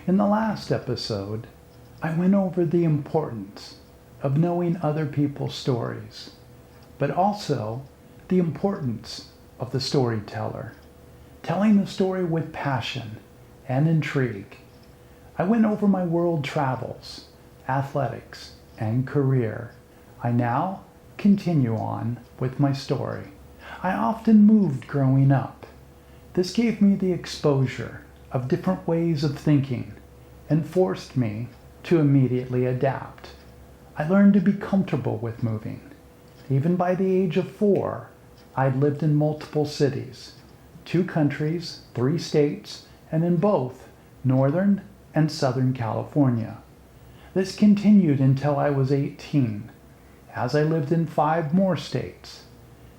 In the last episode, I went over the importance of knowing other people's stories, but also the importance of the storyteller, telling the story with passion and intrigue. I went over my world travels, athletics, and career. I now continue on with my story. I often moved growing up. This gave me the exposure of different ways of thinking and forced me to immediately adapt. I learned to be comfortable with moving. Even by the age of 4, I'd lived in multiple cities, 2 countries, 3 states, and in both Northern and Southern California. This continued until I was 18, as I lived in 5 more states.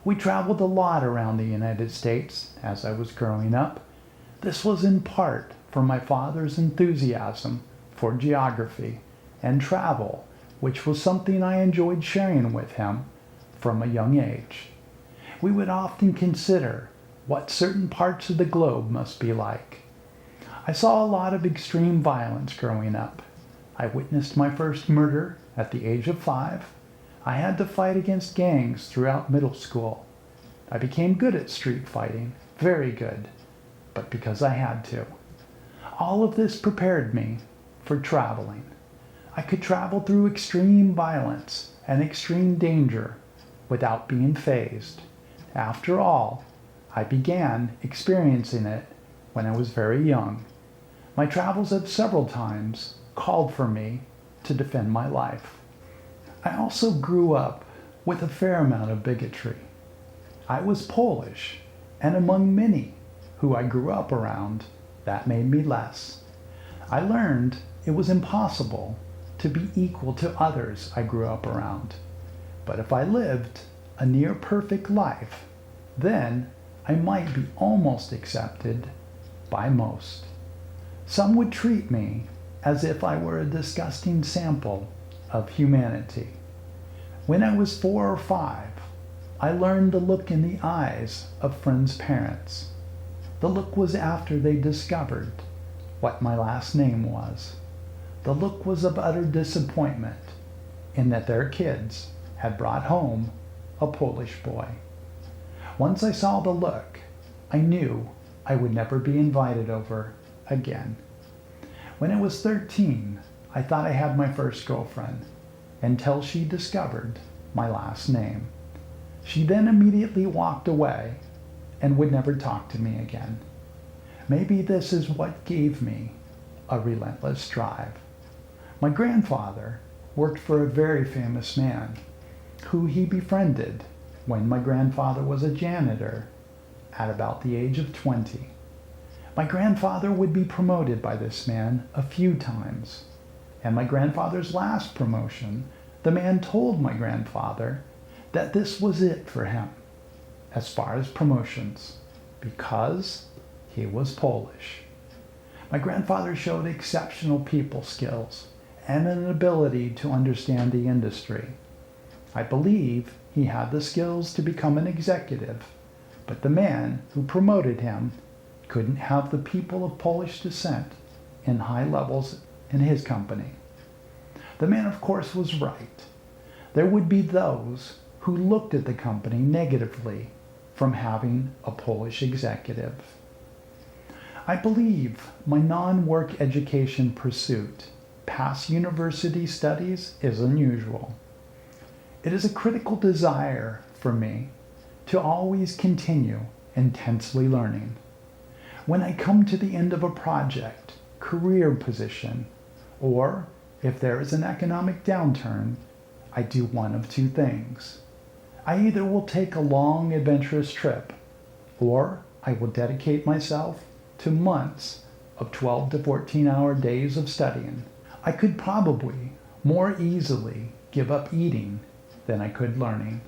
We traveled a lot around the United States as I was growing up. This was in part from my father's enthusiasm for geography and travel, which was something I enjoyed sharing with him from a young age. We would often consider what certain parts of the globe must be like. I saw a lot of extreme violence growing up. I witnessed my first murder at the age of 5. I had to fight against gangs throughout middle school. I became good at street fighting, very good, but because I had to. All of this prepared me for traveling. I could travel through extreme violence and extreme danger without being fazed. After all, I began experiencing it when I was very young. My travels have several times called for me to defend my life. I also grew up with a fair amount of bigotry. I was Polish, and among many who I grew up around, that made me less. I learned it was impossible to be equal to others I grew up around. But if I lived a near perfect life, then I might be almost accepted by most. Some would treat me as if I were a disgusting sample of humanity. When I was 4 or 5, I learned the look in the eyes of friends' parents. The look was after they discovered what my last name was. The look was of utter disappointment in that their kids had brought home a Polish boy. Once I saw the look, I knew I would never be invited over again. When I was 13, I thought I had my first girlfriend until she discovered my last name. She then immediately walked away and would never talk to me again. Maybe this is what gave me a relentless drive. My grandfather worked for a very famous man who he befriended when my grandfather was a janitor at about the age of 20. My grandfather would be promoted by this man a few times, and my grandfather's last promotion, the man told my grandfather that this was it for him as far as promotions, because he was Polish. My grandfather showed exceptional people skills and an ability to understand the industry. I believe he had the skills to become an executive, but the man who promoted him couldn't have the people of Polish descent in high levels in his company. The man, of course, was right. There would be those who looked at the company negatively from having a Polish executive. I believe my non-work education pursuit, past university studies, is unusual. It is a critical desire for me to always continue intensely learning. When I come to the end of a project, career position, or if there is an economic downturn, I do one of 2 things. I either will take a long, adventurous trip, or I will dedicate myself to months of 12 to 14-hour days of studying. I could probably more easily give up eating than I could learning.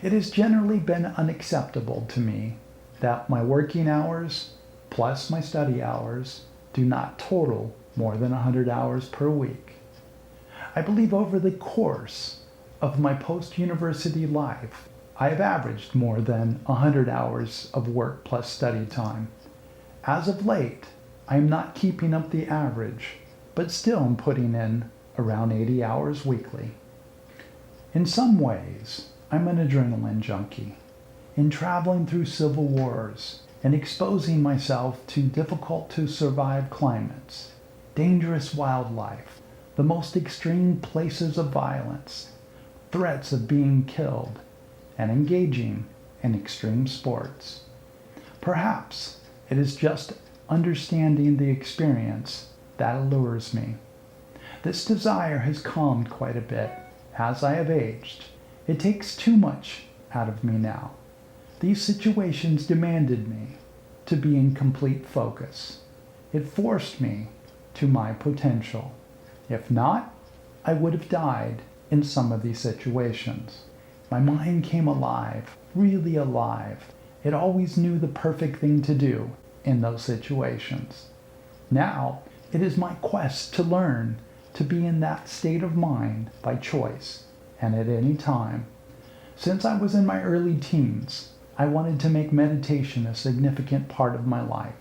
It has generally been unacceptable to me that my working hours plus my study hours do not total more than 100 hours per week. I believe over the course of my post-university life, I have averaged more than 100 hours of work plus study time. As of late, I am not keeping up the average, but still am putting in around 80 hours weekly. In some ways, I'm an adrenaline junkie. In traveling through civil wars and exposing myself to difficult to survive climates, dangerous wildlife, the most extreme places of violence, threats of being killed, and engaging in extreme sports. Perhaps it is just understanding the experience that allures me. This desire has calmed quite a bit as I have aged. It takes too much out of me now. These situations demanded me to be in complete focus. It forced me to my potential. If not, I would have died in some of these situations. My mind came alive, really alive. It always knew the perfect thing to do in those situations. Now, it is my quest to learn to be in that state of mind by choice and at any time. Since I was in my early teens, I wanted to make meditation a significant part of my life.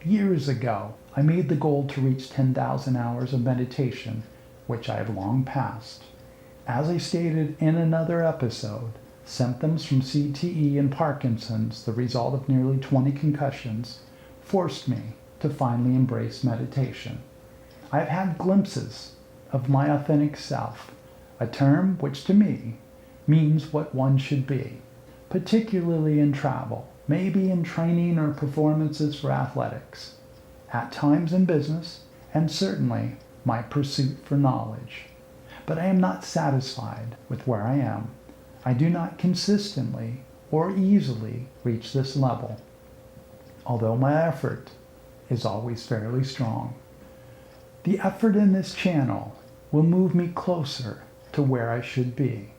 Years ago, I made the goal to reach 10,000 hours of meditation, which I have long passed. As I stated in another episode, symptoms from CTE and Parkinson's, the result of nearly 20 concussions, forced me to finally embrace meditation. I've had glimpses of my authentic self, a term which to me means what one should be, particularly in travel, maybe in training or performances for athletics, at times in business, and certainly my pursuit for knowledge. But I am not satisfied with where I am. I do not consistently or easily reach this level, although my effort is always fairly strong. The effort in this channel will move me closer to where I should be.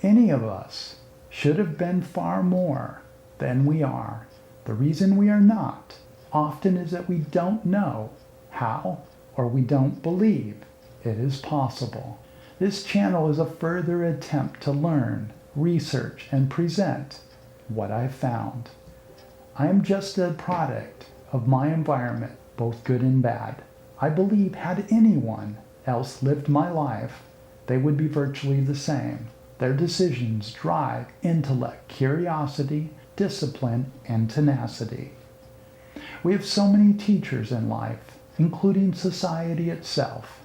Any of us should have been far more than we are. The reason we are not often is that we don't know how, or we don't believe it is possible. This channel is a further attempt to learn, research, and present what I've found. I am just a product of my environment, both good and bad. I believe had anyone else lived my life, they would be virtually the same. Their decisions, drive, intellect, curiosity, discipline, and tenacity. We have so many teachers in life, including society itself.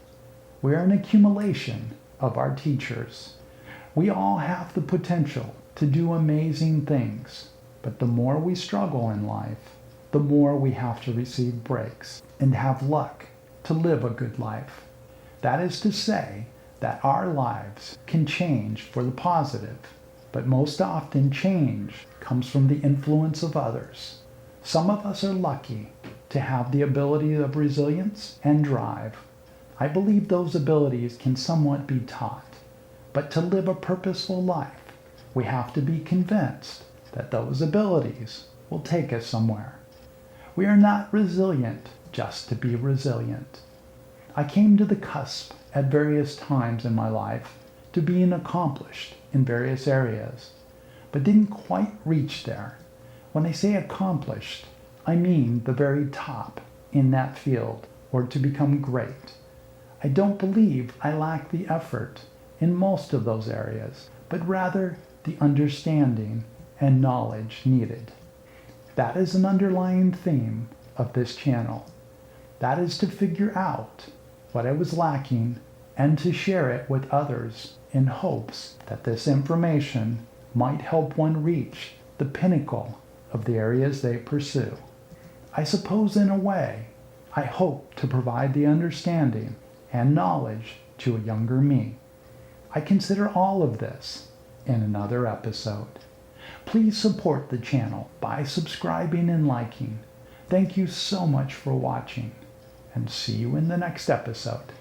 We are an accumulation of our teachers. We all have the potential to do amazing things, but the more we struggle in life, the more we have to receive breaks and have luck to live a good life. That is to say that our lives can change for the positive, but most often change comes from the influence of others. Some of us are lucky to have the ability of resilience and drive. I believe those abilities can somewhat be taught, but to live a purposeful life, we have to be convinced that those abilities will take us somewhere. We are not resilient just to be resilient. I came to the cusp at various times in my life to being accomplished in various areas, but didn't quite reach there. When I say accomplished, I mean the very top in that field, or to become great. I don't believe I lack the effort in most of those areas, but rather the understanding and knowledge needed. That is an underlying theme of this channel. That is to figure out what I was lacking and to share it with others in hopes that this information might help one reach the pinnacle of the areas they pursue. I suppose in a way, I hope to provide the understanding and knowledge to a younger me. I consider all of this in another episode. Please support the channel by subscribing and liking. Thank you so much for watching, and see you in the next episode.